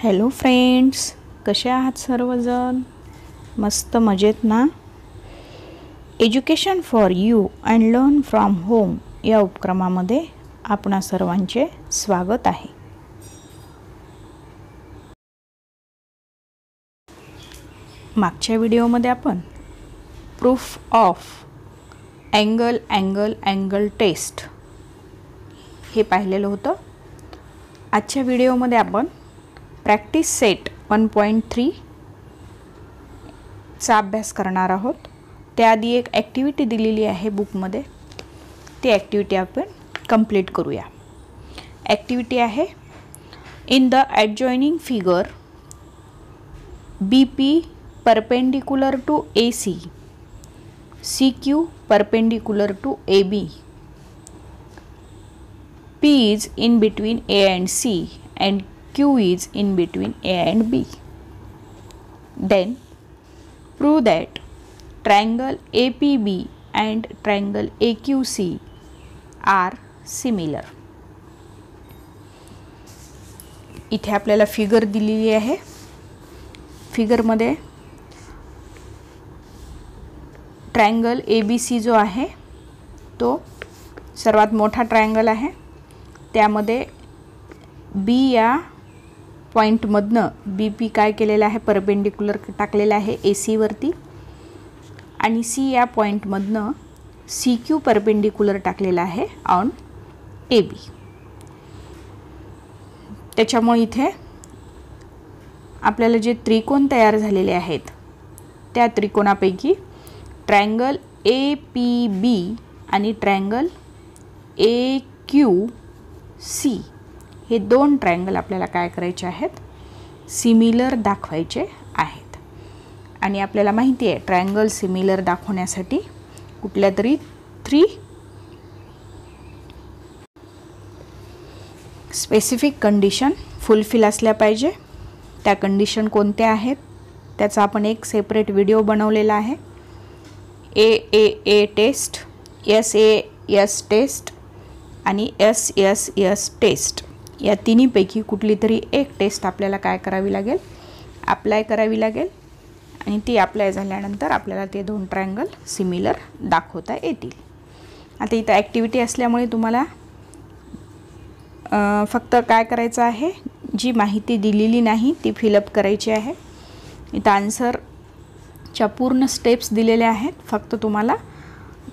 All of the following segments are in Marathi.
हॅलो फ्रेंड्स, कसे आहात सर्वजण? मस्त मजेत ना? Education for you and learn from home या उपक्रमामध्ये आपणा सर्वांचे स्वागत आहे. मागच्या व्हिडिओमध्ये आपण प्रूफ ऑफ अँगल टेस्ट हे पाहिलेलं होतं. आजच्या व्हिडिओमध्ये आपण प्रॅक्टिस सेट 1.3 चा अभ्यास करणार आहोत. त्याआधी एक ॲक्टिव्हिटी दिलेली आहे बुकमध्ये, ती ॲक्टिव्हिटी आपण कंप्लीट करूया. ॲक्टिव्हिटी आहे, in the adjoining figure BP perpendicular to AC, CQ perpendicular to AB, P is in between A and C and Q is in between A and B. Then prove that triangle APB and triangle AQC are similar. इथे आपल्याला फिगर दिलेली आहे. फिगरमध्ये ट्रायंगल ABC जो आहे तो सर्वात मोठा ट्रायंगल आहे. त्यामध्ये B या पॉईंटमधनं BP काय केलेलं आहे, परपेंडिकुलर टाकलेलं आहे AC वरती, आणि C या पॉईंटमधनं CQ परपेंडिकुलर टाकलेलं आहे ऑन AB. त्याच्यामुळे इथे आपल्याला जे त्रिकोण तयार झालेले आहेत त्या त्रिकोणापैकी ट्रायंगल APB आणि ट्रायंगल AQC हे दोन ट्रायंगल आपल्याला काय करायचे आहेत, सिमिलर दाखवायचे आहेत. आणि आपल्याला माहिती आहे ट्रायंगल सिमिलर दाखवण्यासाठी कुठल्या तरी 3 स्पेसिफिक कंडिशन फुलफिल असल्या पाहिजे. त्या कंडिशन कोणत्या आहेत त्याचा आपण एक सेपरेट व्हिडिओ बनवलेला आहे. AAA टेस्ट, SAS टेस्ट आणि SSS टेस्ट या तिन्हीपैकी कुठली तरी एक टेस्ट आपल्याला काय करावी लागेल, अप्लाय करावी लागेल. आणि ती अप्लाय झाल्यानंतर आपल्याला ते दोन ट्रायंगल सिमिलर दाखवता येतील. आता इथं ॲक्टिव्हिटी असल्यामुळे तुम्हाला फक्त काय करायचं आहे, जी माहिती दिलेली नाही ती फिलअप करायची आहे. इथं आन्सरच्या पूर्ण स्टेप्स दिलेल्या आहेत. फक्त तुम्हाला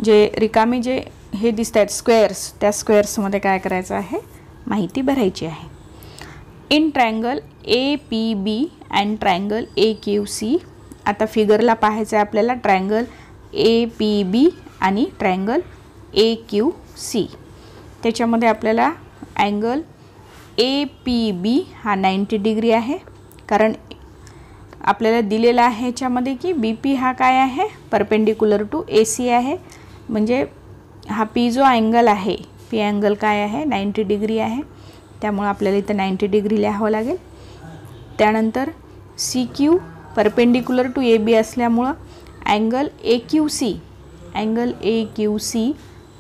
जे रिकामे जे हे दिसत आहेत स्क्वेअर्स, त्या स्क्वेअर्समध्ये काय करायचं आहे, माहिती भरायची आहे. In triangle APB and triangle AQC. आता फिगरला पाहायचं आहे आपल्याला ट्रायंगल APB आणि ट्रायंगल AQC. त्याच्यामध्ये आपल्याला अँगल APB हा 90 डिग्री आहे, कारण आपल्याला दिलेला आहे ह्याच्यामध्ये की BP हा काय आहे, परपेंडिकुलर टू AC आहे. म्हणजे हा P जो अँगल आहे, P अँगल काय आहे, 90 डिग्री आहे. त्यामुळे आपल्याला इथं 90 डिग्री लिहावं लागेल. त्यानंतर CQ परपेंडिकुलर टू AB असल्यामुळं अँगल AQC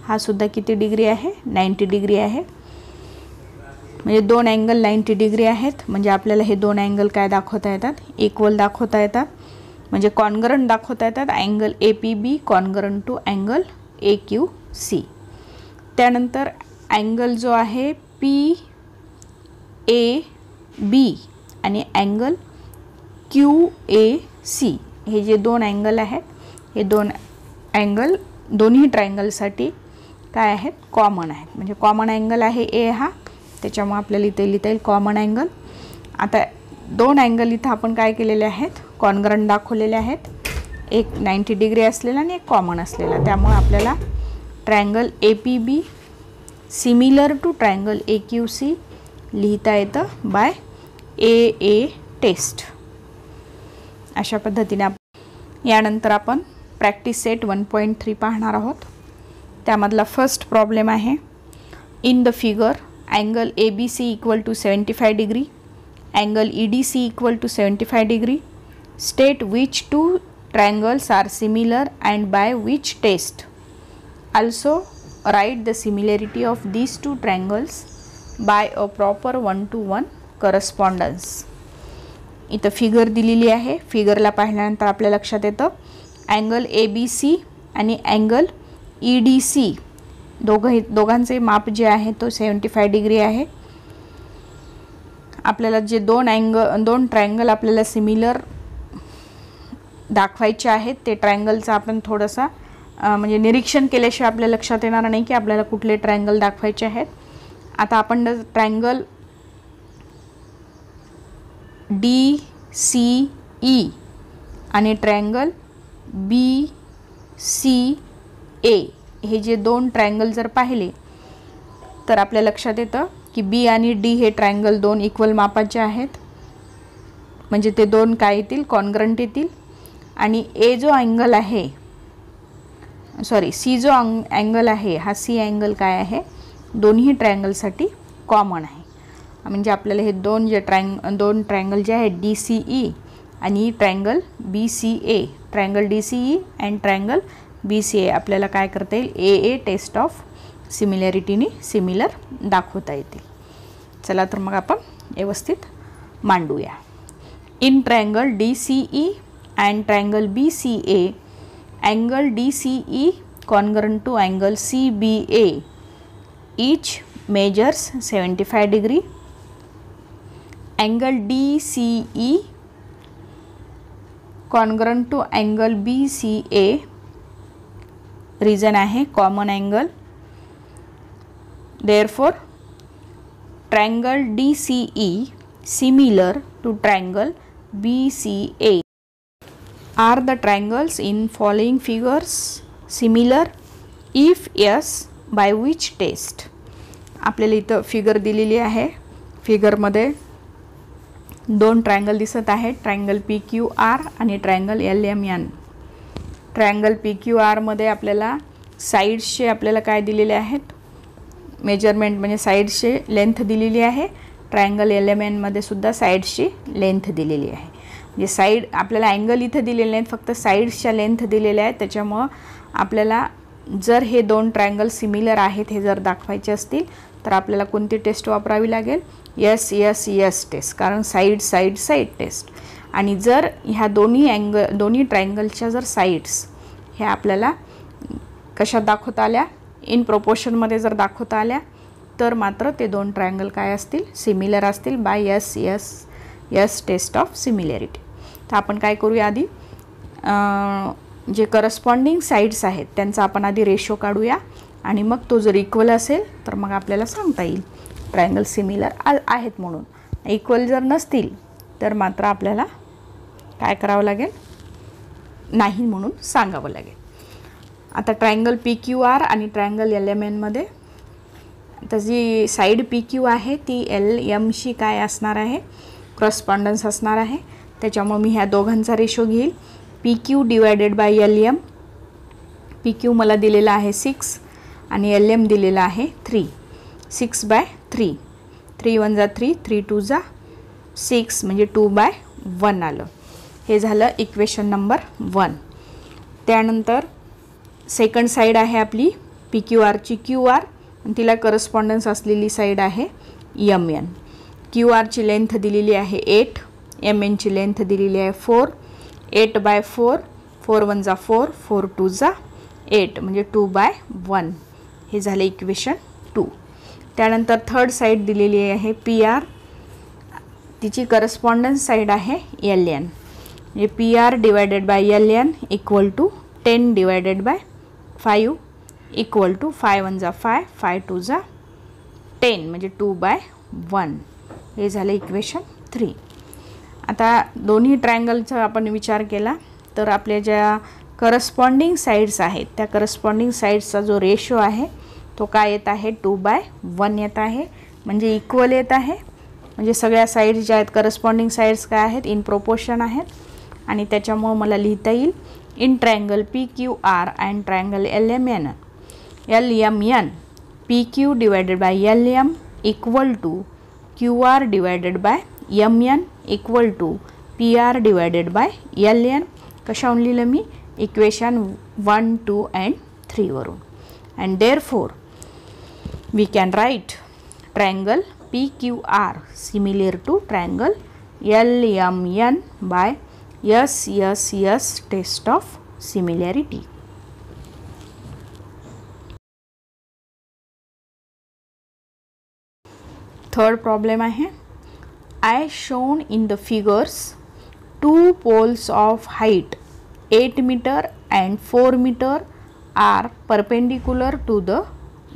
हा सुद्धा किती डिग्री आहे, 90 डिग्री आहे. म्हणजे दोन अँगल 90 डिग्री आहेत. म्हणजे आपल्याला हे दोन अँगल काय दाखवता येतात, इक्वल दाखवता येतात, म्हणजे कॉन्ग्रंट दाखवता येतात. Angle APB congruent to angle AQC. त्यानंतर अँगल जो आहे PAB आणि अँगल QAC हे जे दोन अँगल आहेत, हे दोन अँगल दोन्ही ट्रायंगलसाठी काय आहेत, कॉमन आहेत. म्हणजे कॉमन अँगल आहे A हा, त्याच्यामुळे आपल्याला इथे लिहिता येईल कॉमन अँगल. आता दोन अँगल इथं आपण काय केलेले आहेत, कॉन्ग्रंट दाखवलेले आहेत. एक 90 डिग्री असलेला आणि एक कॉमन असलेला. त्यामुळे आपल्याला triangle APB similar to triangle AQC लिहिता येतं बाय AA टेस्ट. अशा पद्धतीने यानंतर आपण प्रॅक्टिस सेट 1.3 पाहणार आहोत. त्यामधला फर्स्ट प्रॉब्लेम आहे, in the figure angle ABC equal to 75 degree, angle EDC equal to 75 degree. State which two triangles are similar and by which test. Also write the similarity of these two triangles by a proper 1-to-1 correspondence. इथं फिगर दिलेली आहे. फिगरला पाहिल्यानंतर आपल्या लक्षात येतं अँगल ABC आणि अँगल EDC दोघांचे माप जे आहे तो 75 डिग्री आहे. आपल्याला जे दोन ट्रायंगल आपल्याला सिमिलर दाखवायचे आहेत ते ट्रायंगलचा आपण थोडंसं म्हणजे निरीक्षण केल्याशिवाय आपल्या लक्षात येणार नाही की आपल्याला कुठले ट्रायंगल दाखवायचे आहेत. आता आपण ट्रायंगल DCE आणि ट्रायंगल BCA हे जे दोन ट्रायंगल जर पाहिले तर आपल्या लक्षात येतं की B आणि D हे ट्रायंगल दोन इक्वल मापाचे आहेत. म्हणजे ते दोन काय येतील, कॉन्ग्रंट येतील. आणि A जो अँगल आहे C जो अँगल आहे हा C अँगल काय आहे, दोन्ही ट्रायंगलसाठी कॉमन आहे. म्हणजे आपल्याला हे दोन ट्रायंगल जे आहेत DCE आणि triangle BCA, triangle DCE and triangle BCA आपल्याला काय करता येईल, AA टेस्ट ऑफ सिमिलॅरिटीने सिमिलर दाखवता येतील. चला तर मग आपण व्यवस्थित मांडूया. In triangle DCE and triangle BCA, angle DCE congruent to angle CBA, each measures 75 degree. Angle DCE congruent to angle BCA, reason आहे common angle. Therefore triangle DCE similar to triangle BCA. Are the triangles in following figures similar? If yes, by which test? आपल्याला इथं फिगर दिलेली आहे. फिगरमध्ये दोन ट्रायंगल दिसत आहेत, ट्रायंगल PQR आणि ट्रायंगल LMN. ट्रायंगल PQR मध्ये आपल्याला साइड्सचे आपल्याला काय दिलेले आहेत, मेजरमेंट म्हणजे साइड्सचे लेंथ दिलेली आहे. ट्रायंगल LMN मध्ये सुद्धा साइड्सची लेंथ दिलेली आहे. म्हणजे साइड आपल्याला अँगल इथं दिलेले नाहीत, फक्त साइड्सच्या लेंथ दिलेल्या आहेत. त्याच्यामुळं आपल्याला जर हे दोन ट्रायंगल सिमिलर आहेत हे जर दाखवायचे असतील तर आपल्याला कोणती टेस्ट वापरावी लागेल, यस टेस्ट, कारण साइड टेस्ट. आणि जर ह्या दोन्ही ट्रायंगलच्या जर साइड्स ह्या आपल्याला कशात दाखवता आल्या, इन प्रोपोर्शनमध्ये जर दाखवता आल्या तर मात्र ते दोन ट्रायंगल काय असतील, सिमिलर असतील by yes test of similarity. तर आपण काय करूया, आधी जे करस्पॉन्डिंग साइड्स आहेत त्यांचा आपण आधी रेशो काढूया आणि मग तो जर इक्वल असेल तर मग आपल्याला सांगता येईल ट्रायंगल सिमिलर आहेत म्हणून. इक्वल जर नसतील तर मात्र आपल्याला काय करावं लागेल, नाही म्हणून सांगावं लागेल. आता ट्रायंगल PQR आणि ट्रायंगल LMN मध्ये आता जी साइड PQ आहे ती LM शी काय असणार आहे, करस्पॉन्डन्स असणार आहे. त्याच्यामुळे मी ह्या दोघांचा रेशो घेईल, PQ divided by LM. PQ मला दिलेला आहे 6 आणि LM दिलेला आहे 3. 6/3, 3 1 जा 3, 3 2 जा 6 म्हणजे 2/1 आलं. हे झालं इक्वेशन नंबर 1. त्यानंतर सेकंड साइड आहे आपली PQR ची QR आणि तिला करस्पॉन्डन्स असलेली साइड आहे MN. QR ची लेंथ दिलेली आहे 8, MN ची लेंथ दिलेली आहे 4. 8/4, 4 1 जा 4, 4 2 जा 8 म्हणजे 2/1. हे झाले इक्वेशन 2. त्यानंतर थर्ड साइड दिलेली आहे PR, तिची करस्पॉन्डन्स साइड आहे LN. म्हणजे PR divided by LN equal to 10 divided by 5 equal to 5 1 जा 5, 5 2 जा 10 म्हणजे 2/1. हे झाले इक्वेशन 3. आता दोन्ही ट्रायंगलचा आपण विचार केला तर आपल्या ज्या करस्पॉन्डिंग साइड्स आहेत त्या करस्पॉन्डिंग साइड्सचा जो रेशो आहे तो काय येत आहे, 2/1 येत आहे. म्हणजे इक्वल येत आहे. म्हणजे सगळ्या साइड्स ज्या आहेत करस्पॉन्डिंग साइड्स काय आहेत, इन प्रोपोर्शन आहेत. आणि त्याच्यामुळे मला लिहिता येईल in triangle PQR and triangle LMN PQ divided by LM equal to QR divided by MN equal to PR divided by LN. कशावरून लिहिलं मी, इक्वेशन 1 2 अँड 3 वरून. And therefore we can write triangle PQR similar to triangle LMN by SSS test of similarity. Third problem आहे, as shown in the figures, two poles of height 8 meter and 4 meter are perpendicular to the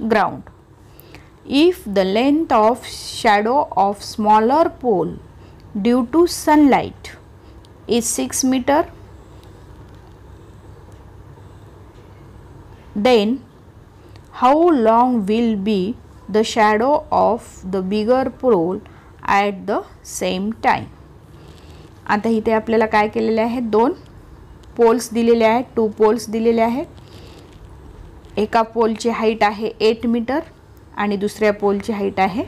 ground. If the length of shadow of smaller pole due to sunlight is 6 meter, then how long will be the shadow of the bigger pole at the same time. आता इथे आपल्याला काय केलेले आहे, दोन पोल्स दिलेले आहेत, टू पोल्स दिलेले आहेत. एका पोलची हाईट आहे 8 मीटर आणि दुसऱ्या पोलची हाईट आहे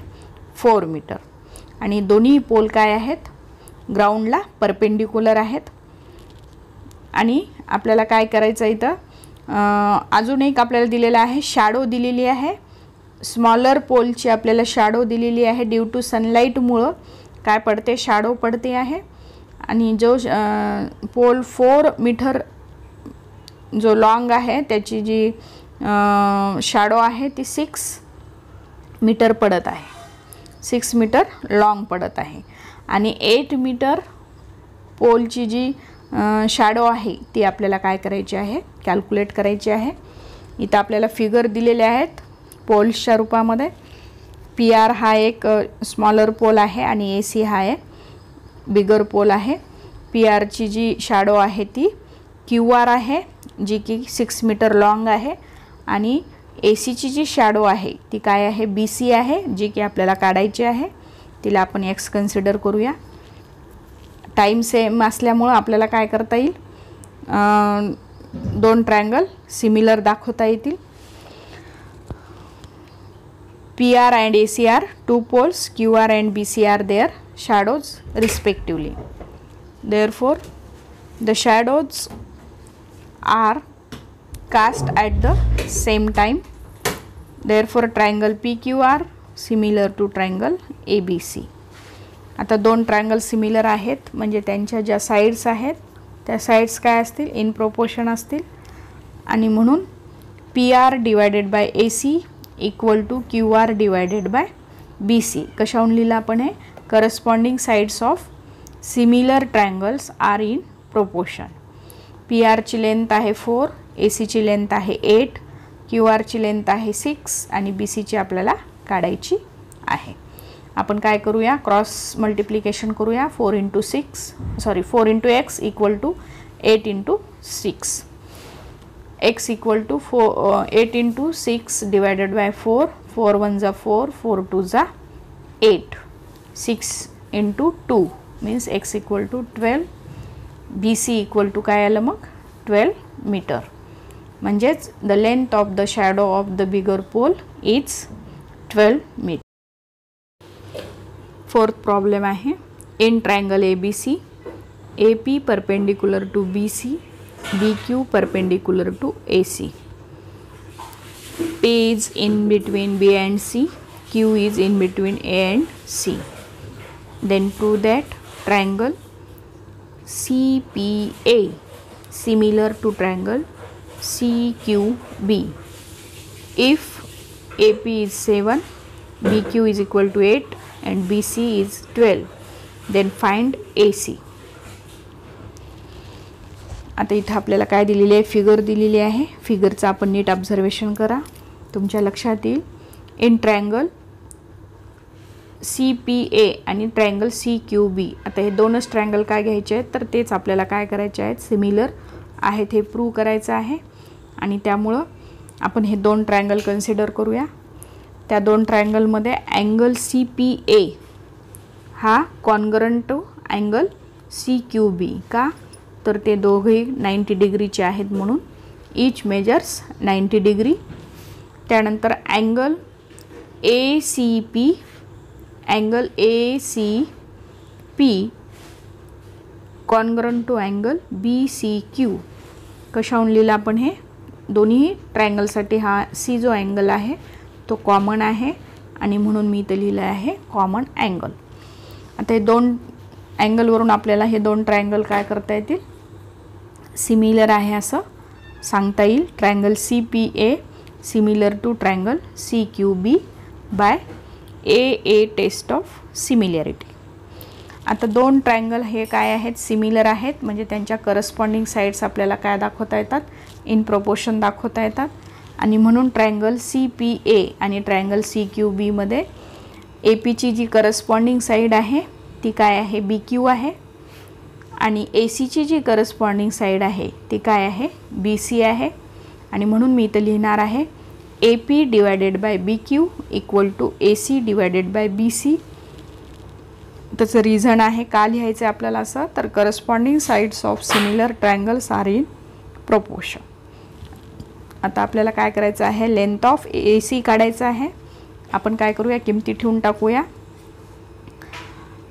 4 मीटर आणि दोन्ही पोल काय आहेत, ग्राउंडला परपेंडिक्युलर आहेत. आणि आपल्याला काय करायचं इथं, अजून एक आपल्याला दिलेला आहे, शॅडो दिलेली आहे. स्मॉलर पोलची आपल्याला शॅडो दिलेली आहे. ड्यू टू सनलाईटमुळं काय पडते, शॅडो पडते आहे. आणि जो पोल 4 मीटर जो लॉंग आहे त्याची जी शॅडो आहे ती 6 मीटर पडत आहे, 6 मीटर लॉंग पडत आहे. आणि 8 मीटर पोलची जी शॅडो आहे ती आपल्याला काय करायची आहे, कॅल्क्युलेट करायची आहे. इथं आपल्याला फिगर दिलेले आहेत पोल्सच्या रूपामध्ये. PR हा एक स्मॉलर पोल आहे आणि AC हा एक बिगर पोल आहे. PR ची जी शॅडो आहे ती QR आहे जी की 6 मीटर लॉंग आहे आणि AC ची जी शॅडो आहे ती काय आहे, BC आहे जी की आपल्याला काढायची आहे. तिला आपण X कन्सिडर करूया. टाइम सेम असल्यामुळे आपल्याला काय करता येईल, दोन ट्रायंगल सिमिलर दाखवता येतील. PR and AC are two poles, QR and BC are their shadows respectively. Therefore, the shadows are cast at the same time. Therefore, triangle PQR similar to triangle ABC. आता दोन ट्रायंगल सिमिलर आहेत म्हणजे त्यांच्या ज्या साइड्स आहेत त्या साइड्स काय असतील, इन प्रोपोर्शन असतील. आणि म्हणून PR divided by AC equal to QR divided by BC. कशाहून लिहिलं आपण हे, corresponding sides of similar triangles are in proportion. PR ची लेंथ आहे 4, AC ची लेंथ आहे 8, QR ची लेंथ आहे 6 आणि BC ची आपल्याला काढायची आहे. आपण काय करूया, क्रॉस मल्टिप्लिकेशन करूया. 4 into x equal to 8 into 6. x equal to 8 into 6 divided by 4. 4 1 जा 4, 4 2 जा 8. 6 into 2 means x equal to 12. BC equal to काय आलं मग, 12 मीटर. म्हणजेच the length of the shadow of the bigger pole is 12 metre. Fourth problem आहे, in triangle ABC, AP perpendicular to BC, BQ perpendicular to AC. P is in between B and C, Q is in between A and C. Then prove that triangle CPA similar to triangle CQB. If AP is 7, BQ is equal to 8 and BC is 12, then find AC. आता इथं आपल्याला काय दिलेले आहे, फिगर दिलेली आहे. फिगरचं आपण नीट ऑब्झर्वेशन करा, तुमच्या लक्षात येईल. इन ट्रायंगल CPA आणि ट्रायंगल CQB. आता हे दोनच ट्रायंगल काय घ्यायचे आहेत तर तेच आपल्याला काय करायचे आहेत, सिमिलर आहेत हे प्रूव्ह करायचं आहे. आणि त्यामुळं आपण हे दोन ट्रायंगल कन्सिडर करूया. त्या दोन ट्रायंगलमध्ये अँगल CPA हा कॉन्ग्रंट टू अँगल CQB. का तर ते दोघे 90 डिग्रीचे आहेत म्हणून ईच मेजर्स 90 डिग्री. त्यानंतर angle ACP congruent to angle BCQ. कशाहून लिहिलं आपण हे, दोन्ही ट्रायंगलसाठी हा C जो अँगल आहे तो कॉमन आहे आणि म्हणून मी इथे लिहिलं आहे कॉमन अँगल. आता हे दोन अँगलवरून आपल्याला हे दोन ट्रायंगल काय करता येतील, सिमिलर आहे असं सांगता येईल. Triangle CPA similar to triangle CQB by AA test of similarity. आता दोन ट्रायंगल हे काय आहेत, सिमिलर आहेत, म्हणजे त्यांच्या करस्पॉन्डिंग साईड्स आपल्याला काय दाखवता येतात, इन प्रोपोर्शन दाखवता येतात. आणि म्हणून ट्रायंगल CPA आणि ट्रायंगल CQB मध्ये AP जी करस्पॉन्डिंग साईड आहे ती काय आहे, BQ आहे. आणि AC जी करस्पॉन्डिंग साईड आहे ती काय आहे, BC आहे. आणि म्हणून मी इथं लिहिणार आहे AP divided by BQ equal to AC divided by BC. त्याचं रिझन आहे का लिहायचं आहे आपल्याला असं, तर corresponding sides of similar triangles are in proportion. आता आपल्याला काय करायचं आहे, लेंथ ऑफ AC काढायचं आहे. आपण काय करूया, किमती ठेवून टाकूया.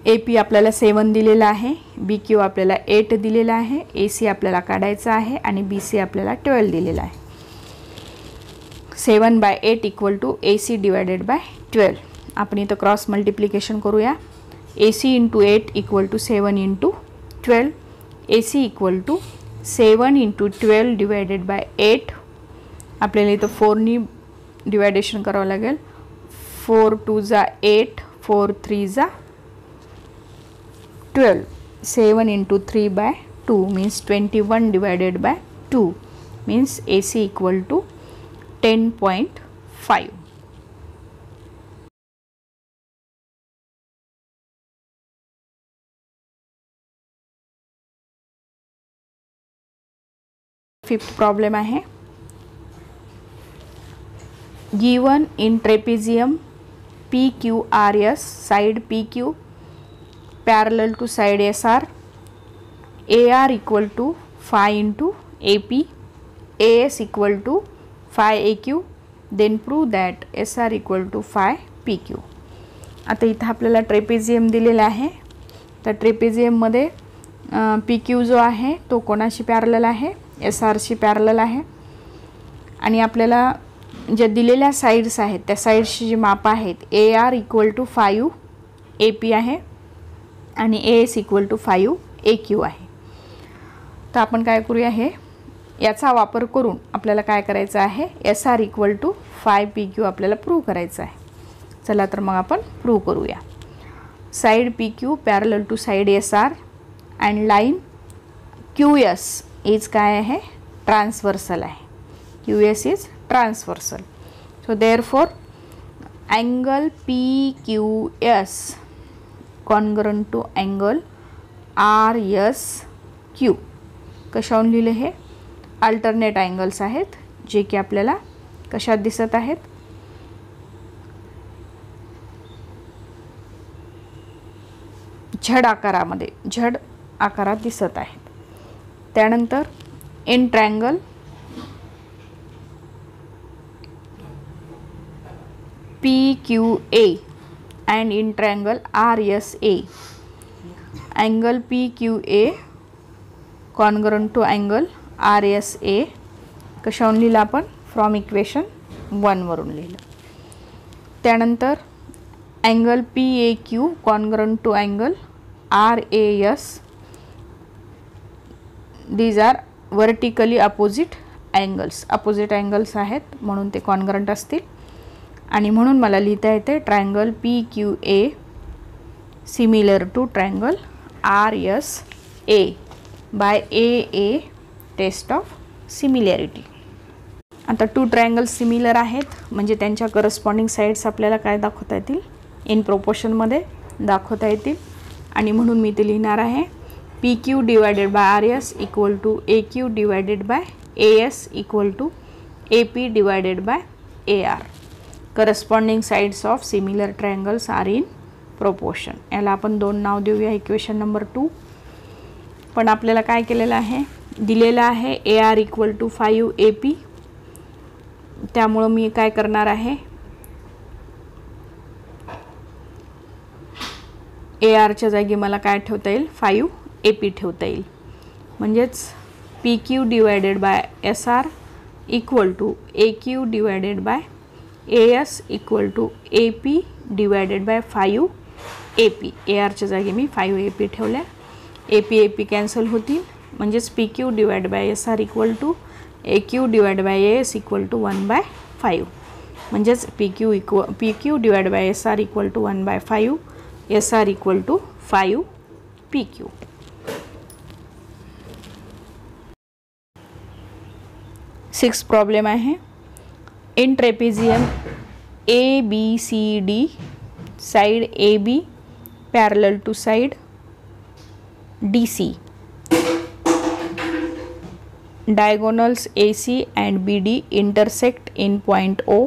AP आपल्याला 7 दिलेला आहे, BQ आपल्याला 8 दिलेला आहे, AC आपल्याला काढायचा आहे आणि BC आपल्याला 12 दिलेला आहे. 7 by 8 equal to AC divided by 12. आपण इथं क्रॉस मल्टिप्लिकेशन करूया. AC into 8 equal to 7 into 12. AC equal to 7 into 12 divided by 8. आपल्याला इथं 4नी डिवायडेशन करावं लागेल. 4 2 जा 8, 4 3 जा 12. 7 into 3 by 2 means 21 divided by 2 means AC equal to 10.5. Fifth problem आहे, given in trapezium PQRS side PQ parallel to side SR, AR equal to 5 into AP, AS equal to 5 AQ, then prove that SR equal to 5 PQ. आता इथं आपल्याला ट्रेपेजियम दिलेला आहे. तर ट्रेपेजियममध्ये PQ जो आहे तो कोणाशी पॅरलल आहे, SRशी पॅरलल आहे. आणि आपल्याला ज्या दिलेल्या साईड्स आहेत त्या साईड्सची जी माप आहेत, AR इक्वल टू 5 AP आहे आणि AS इक्वल टू 5 AQ आहे. तर आपण काय करूया, हे याचा वापर करून आपल्याला काय करायचं आहे, SR इक्वल टू 5 PQ आपल्याला प्रूव्ह करायचं आहे. चला तर मग आपण प्रूव्ह करूया. Side PQ parallel to side SR and line QS is काय आहे, ट्रान्सवर्सल आहे. QS is transversal. So therefore angle PQS congruent to angle RSQ. कशावरून लिहिले, हे अल्टरनेट अँगल्स आहेत जे की आपल्याला कशात दिसत आहेत, झड आकारामध्ये, झड आकारात दिसत आहेत. त्यानंतर in triangle PQA and in triangle RSA, angle PQA congruent to angle RSA कशावरून लिहिलं आपण, फ्रॉम इक्वेशन 1 वरून लिहिलं. त्यानंतर angle PAQ congruent to angle RAS, these are vertically opposite angles, opposite angles आहेत म्हणून ते कॉन्ग्रंट असतील. आणि म्हणून मला लिहिता येते triangle PQA similar to triangle RSA by AA test of similarity. आता टू ट्रायंगल्स सिमिलर आहेत म्हणजे त्यांच्या करस्पॉन्डिंग साईड्स आपल्याला काय दाखवता येतील, इन प्रोपोर्शनमध्ये दाखवता येतील. आणि म्हणून मी ते लिहिणार आहे PQ divided by RS equal to AQ divided by AS equal to AP divided by AR. Corresponding sides of similar triangles are in proportion. याला आपण 2 नाव देऊया, इक्वेशन नंबर 2. पण आपल्याला काय केलेलं आहे, दिलेलं आहे AR इक्वल टू 5 AP. त्यामुळं मी काय करणार आहे, ARच्या जागी मला काय ठेवता येईल, 5 AP ठेवता येईल. म्हणजेच PQ divided by SR equal to AQ divided by AS equal to AP divided by 5 AP, ARच्या जागी मी 5 AP ठेवल्या. AP कॅन्सल होतील, म्हणजेच PQ divide by SR equal to AQ divide by AS equal to 1/5. म्हणजेच PQ divide by SR equal to 1/5, SR equal to 5 PQ. Six problem आहे. In trapezium ABCD side AB parallel to side DC, diagonals AC and BD intersect in point O.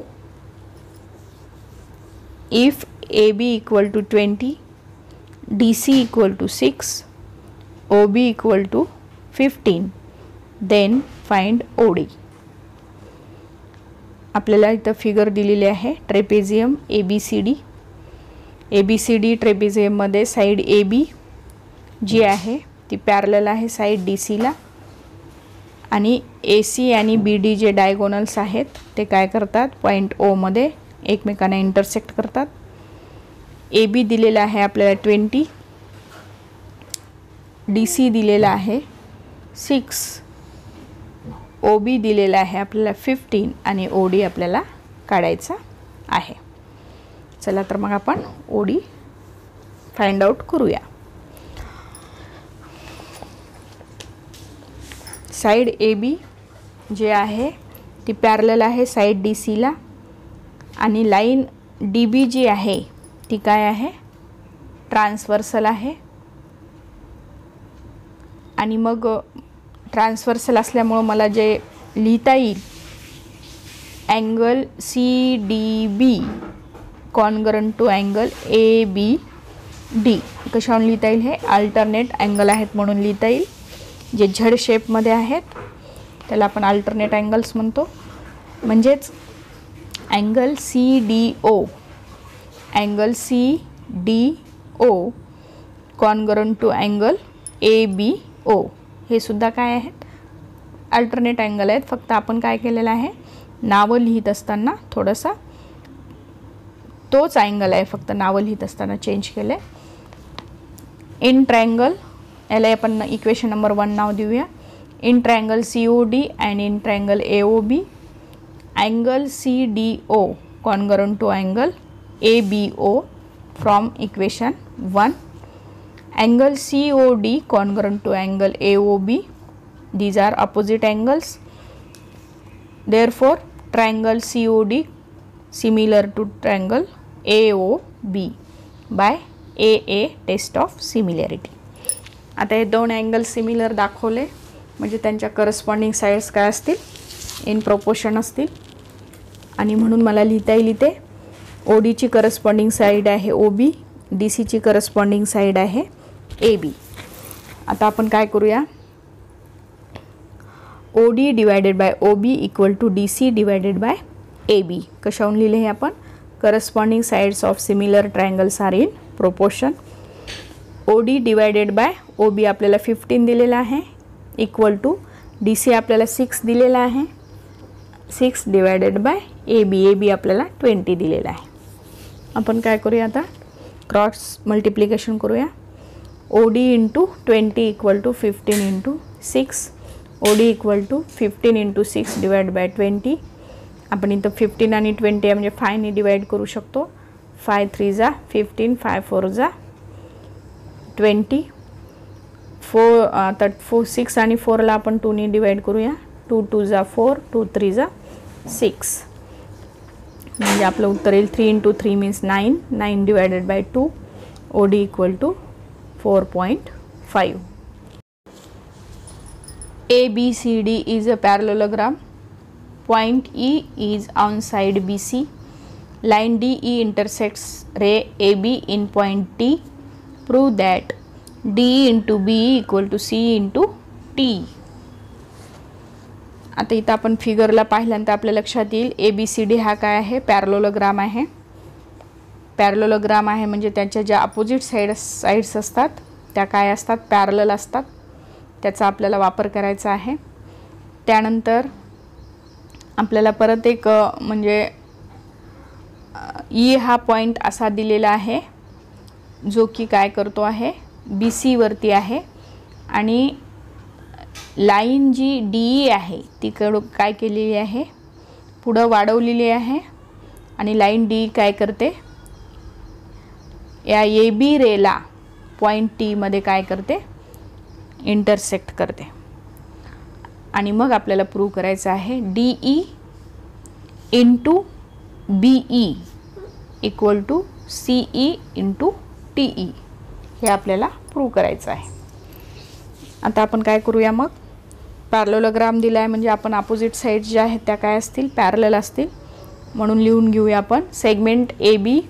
If AB equal to 20, DC equal to 6, OB equal to 15, then find OD. आपल्याला इथं फिगर दिलेली आहे. ट्रेपेझियम ABCD ट्रेपेझियममध्ये साइड AB जी आहे ती पॅरलल आहे साइड DC ला, आणि AC आणि BD जे डायगोनल्स आहेत ते काय करतात, पॉइंट O मध्ये एकमेकांना इंटरसेक्ट करतात. AB दिलेला आहे आपल्याला 20, DC दिलेला आहे 6, OB दिलेला आहे आपल्याला 15 आणि OD आपल्याला काढायचा आहे. चला तर मग आपण OD फाइंड आउट करूया. साइड AB जे आहे ती पॅरलल आहे साइड DC ला, आणि लाइन DB जी आहे ती काय आहे, ट्रान्सवर्सल आहे. आणि मग ट्रान्सवर्सल असल्यामुळे मला जे लिहिता येईल, angle CDB congruent to angle ABD कशावरून लिहिता येईल, हे अल्टरनेट अँगल आहेत म्हणून लिहिता येईल. जे झेड शेपमध्ये आहेत त्याला आपण अल्टरनेट अँगल्स म्हणतो. म्हणजेच angle CDO congruent to angle ABO हे सुद्धा काय आहेत, अल्टरनेट अँगल आहेत. फक्त आपण काय केलेलं आहे, नावं लिहित असताना थोडासा तोच अँगल आहे, फक्त नावं लिहित असताना चेंज केले. इन ट्रायंगल याला आपण इक्वेशन नंबर 1 नाव देऊया. In triangle COD and in triangle AOB angle CDO congruent to angle ABO from equation 1. Angle COD congruent to angle AOB, these are opposite angles, therefore triangle COD similar to triangle AOB by AA test of similarity. आता हे दोन अँगल सिमिलर दाखवले म्हणजे त्यांच्या करस्पॉन्डिंग साइड्स काय असतील, इन प्रोपोर्शन असतील, आणि म्हणून मला लिहिता येईल इथे OD ची करस्पॉन्डिंग साइड आहे OB, DC ची करस्पॉन्डिंग साइड आहे AB. आता आपण काय करूया, OD divided by OB equal to DC divided by AB कशावरून लिहिले हे आपण, corresponding sides of similar triangles are in proportion. OD divided by OB आपल्याला 15 दिलेला आहे इक्वल टू DC आपल्याला 6 दिलेला आहे, 6 डिवाइडेड बाय AB आपल्याला 20 दिलेला आहे. आपण काय करूया, आता क्रॉस मल्टिप्लिकेशन करूया. OD into 20 equal to 15 into 6, OD equal to 15 into 6 divide by 20. आपण इथं 15 आणि 20 आहे म्हणजे 5 ने डिवाइड करू शकतो. 5 3 जा 15, 5 4 जा 20, 6 आणि 4 ला आपण 2 ने डिवाइड करूया. 2 2 जा 4, 2 3 जा 6, म्हणजे आपलं उत्तर येईल 3 into 3 means 9, 9 divided by 2, OD equal to 4.5. ABCD is a parallelogram. Point E is on side BC. Line DE intersects ray AB in point T. Prove that DE into BE equal to C into T. आता इथं आपण फिगरला पाहिल्यानंतर आपल्या लक्षात येईल ABCD हा काय आहे, पॅरलोलोग्राम आहे. पॅरलोलोग्राम आहे म्हणजे त्याच्या ज्या अपोजिट साइड्स असतात त्या काय असतात, पॅरलल असतात. त्याचा आपल्याला वापर करायचा आहे. त्यानंतर आपल्याला परत एक म्हणजे E हा पॉइंट असा दिलेला आहे जो की काय करतो आहे, बी सी वरती आहे आणि लाईन जी डी ई आहे तिकडं काय केलेली आहे, पुढं वाढवलेली आहे आणि लाईन डी काय करते, या ए बी रेला पॉईंट टी मध्ये काय करते, इंटरसेक्ट करते. आणि मग आपल्याला प्रूव्ह करायचं आहे D E into B E equal to C E into T E, हे आपल्याला प्रूव्ह करायचं आहे. आता आपण काय करूया, मग पॅरलोग्राम दिला आहे म्हणजे आपण अपोजिट साईड ज्या आहेत त्या काय असतील, पॅरलल असतील. म्हणून लिहून घेऊया आपण segment A B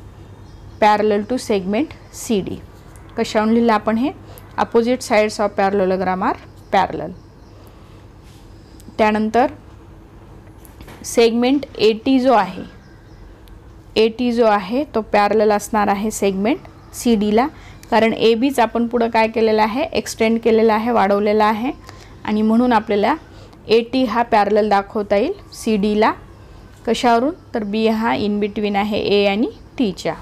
parallel to segment C D. कशावरून लिहिलं आपण हे, opposite sides of parallelogram are parallel. त्यानंतर सेगमेंट ए टी जो आहे, ए टी जो आहे तो पॅरलल असणार आहे सेगमेंट सी डीला, कारण ए बीच आपण पुढं काय केलेलं आहे, एक्सटेंड केलेला आहे, वाढवलेला आहे आणि म्हणून आपल्याला ए टी हा पॅरलल दाखवता येईल सी डीला. कशावरून, तर बी हा इन बिटवीन आहे ए आणि टीच्या.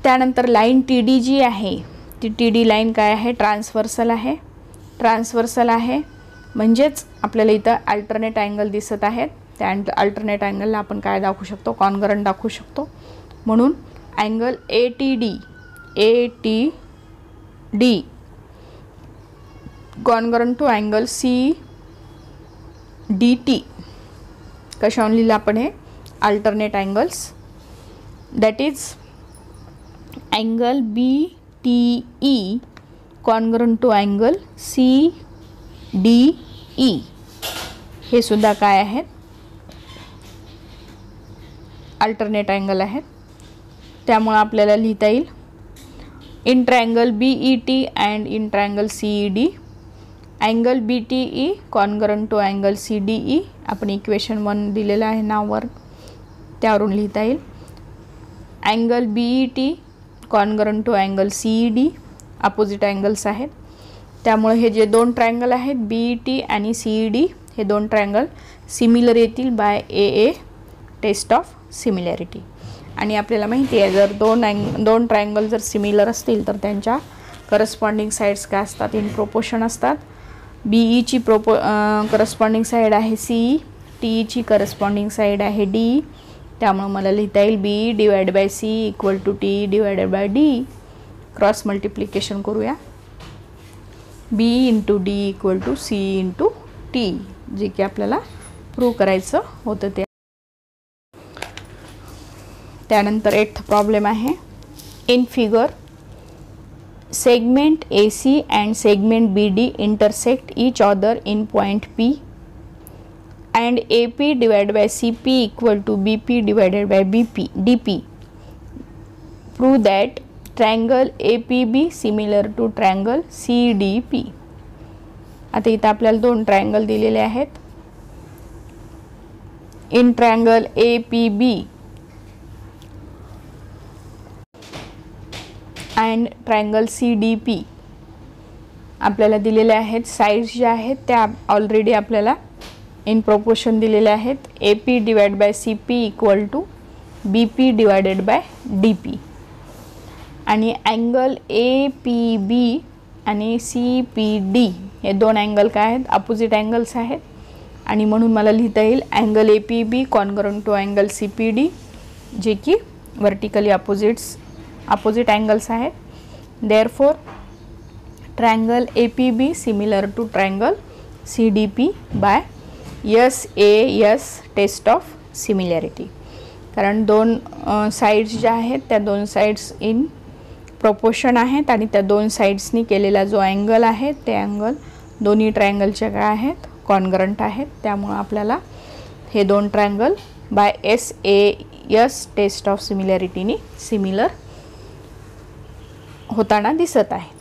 त्यानंतर लाईन टी डी जी आहे ती टी डी लाईन काय आहे, ट्रान्सवर्सल आहे. ट्रान्सवर्सल आहे म्हणजेच आपल्याला इथं अल्टरनेट अँगल दिसत आहेत. त्या अल्टरनेट अँगलला आपण काय दाखवू शकतो, कॉन्ग्रंट दाखवू शकतो. म्हणून angle A T D congruent to angle C D T. कशावरून लिहिलं आपण हे, alternate angles, that is angle B T E congruent to angle C D E, हे सुद्धा काय आहेत, अल्टरनेट अँगल आहेत. त्यामुळे आपल्याला लिहिता येईल in triangle B E T and in triangle C E D angle B T E congruent to angle C D E. आपण इक्वेशन 1 दिलेलं आहे नावर, त्यावरून लिहिता येईल angle B E T congruent to angle C E D, opposite angles आहेत. त्यामुळे हे जे दोन ट्रायंगल आहेत बी ई टी आणि सी ई डी, हे दोन ट्रायंगल सिमिलर येतील by A A test of similarity. आणि आपल्याला माहिती आहे जर दोन ट्रायंगल जर सिमिलर असतील तर त्यांच्या करस्पॉन्डिंग साइड्स काय असतात, इन प्रोपोर्शन असतात. बी ईची करस्पॉन्डिंग साइड आहे सी, टी ईची करस्पॉन्डिंग साइड आहे डी. त्यामुळे मला लिहिता येईल B divide by C equal to T divided by D. Cross multiplication करूया, B into D equal to C into T, जे की आपल्याला प्रूव्ह करायचं होतं ते. त्यानंतर 8th प्रॉब्लेम आहे, in figure segment A C and segment B D intersect each other in point P and AP divided by CP equal to BP divided by BP DP. Prove that triangle APB similar to triangle CDP. आता इथं आपल्याला दोन ट्रायंगल दिलेले आहेत. In triangle APB and triangle CDP आपल्याला दिलेले आहेत. साइड्स ज्या आहेत त्या ऑलरेडी आपल्याला इन प्रोपोर्शन दिलेले आहेत. AP divide by CP equal to BP divided by DP. आणि अँगल APB आणि CPD हे दोन अँगल काय आहेत, अपोजिट अँगल्स आहेत. आणि म्हणून मला लिहिता येईल angle APB congruent to angle CPD, जे की वर्टिकली अपोजिट अँगल्स आहेत. Therefore triangle APB similar to triangle CDP by SAS test of similarity. कारण दोन साइड्स ज्या आहेत त्या दोन साइड्स इन प्रोपोर्शन आहेत आणि त्या दोन साइड्सनी केलेला जो अँगल आहे ते अँगल दोन्ही ट्रायंगलचे काय आहेत, कॉन्ग्रंट आहेत. त्यामुळे आपल्याला हे दोन triangle by SAS test of सिमिलॅरिटीनी सिमिलर होताना दिसत आहेत.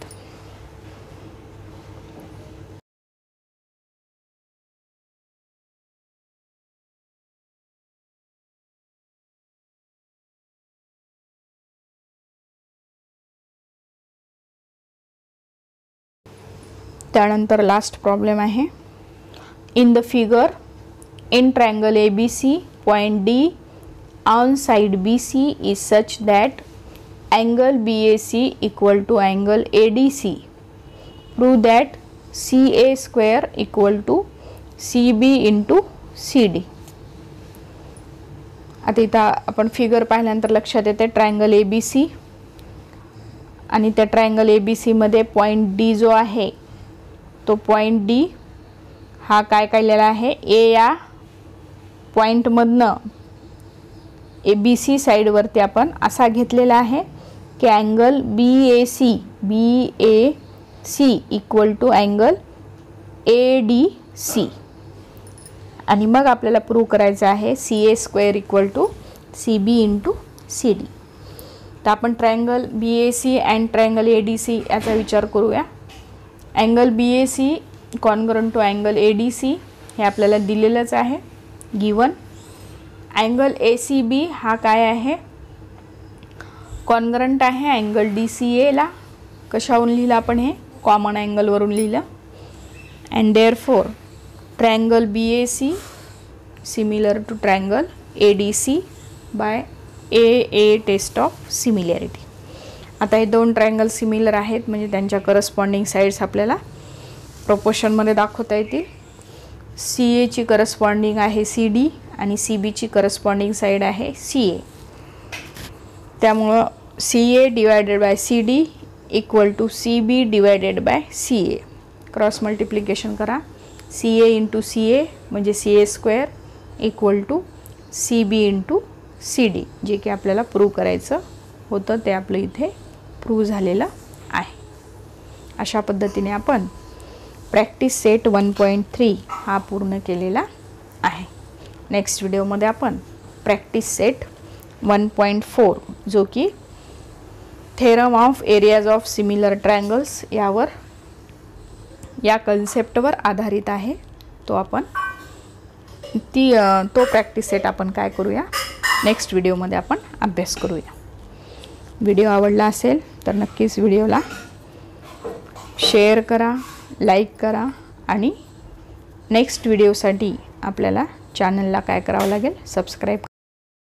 त्यानंतर लास्ट प्रॉब्लेम आहे, in the figure in triangle ABC point D on side BC is such that angle BAC equal to angle ADC. Prove that CA square equal to CB into CD. आता इथं आपण फिगर पाहिल्यानंतर लक्षात येते ट्रायंगल ABC आणि त्या ट्रायंगल ABC मध्ये पॉइंट D जो आहे तो पॉइंट D हा काय केलेला आहे, A या पॉइंट मधनं ABC साइड वरती आपण असा घेतलेला आहे की angle BAC equal to angle ADC. आणि मग आपल्याला प्रूव्ह करायचं आहे CA square equal to CB into CD. तर आपण triangle BAC and triangle ADC याचा विचार करूया. Angle BAC congruent to angle ADC हे आपल्याला दिलेलंच आहे गिवन. अँगल ACB हा काय आहे, कॉन्ग्रंट आहे अँगल DCA ला. कशावरून लिहिलं आपण, हे कॉमन अँगल वरून लिहिलं. And therefore triangle BAC similar to triangle ADC by A test of similarity. आता हे दोन ट्रायंगल सिमिलर आहेत म्हणजे त्यांच्या करस्पॉन्डिंग साइड्स आपल्याला प्रोपोर्शनमध्ये दाखवता येतील. CA ची करस्पॉन्डिंग आहे CD आणि CB ची करस्पॉन्डिंग साइड आहे CA. त्यामुळं CA divided by CD equal to CB divided by CA. Cross multiplication करा. CA इंटू CA म्हणजे CA square equal to CB into CD, जे की आपल्याला प्रूव्ह करायचं होतं ते आपलं इथे प्रूव्ह झालेलं आहे. अशा पद्धतीने आपण प्रॅक्टिस सेट 1.3 हा पूर्ण केलेला आहे. नेक्स्ट व्हिडिओमध्ये आपण प्रॅक्टिस सेट 1.4 जो की theorem of areas of similar triangles या कन्सेप्टवर आधारित आहे. तो प्रॅक्टिस सेट आपण काय करूया, नेक्स्ट व्हिडिओमध्ये आपण अभ्यास करूया. व्हिडिओ आवडला असेल तर नक्कीच व्हिडिओला शेअर करा, लाईक करा आणि नेक्स्ट व्हिडिओसाठी आपल्याला चॅनलला काय करावं लागेल, सबस्क्राईब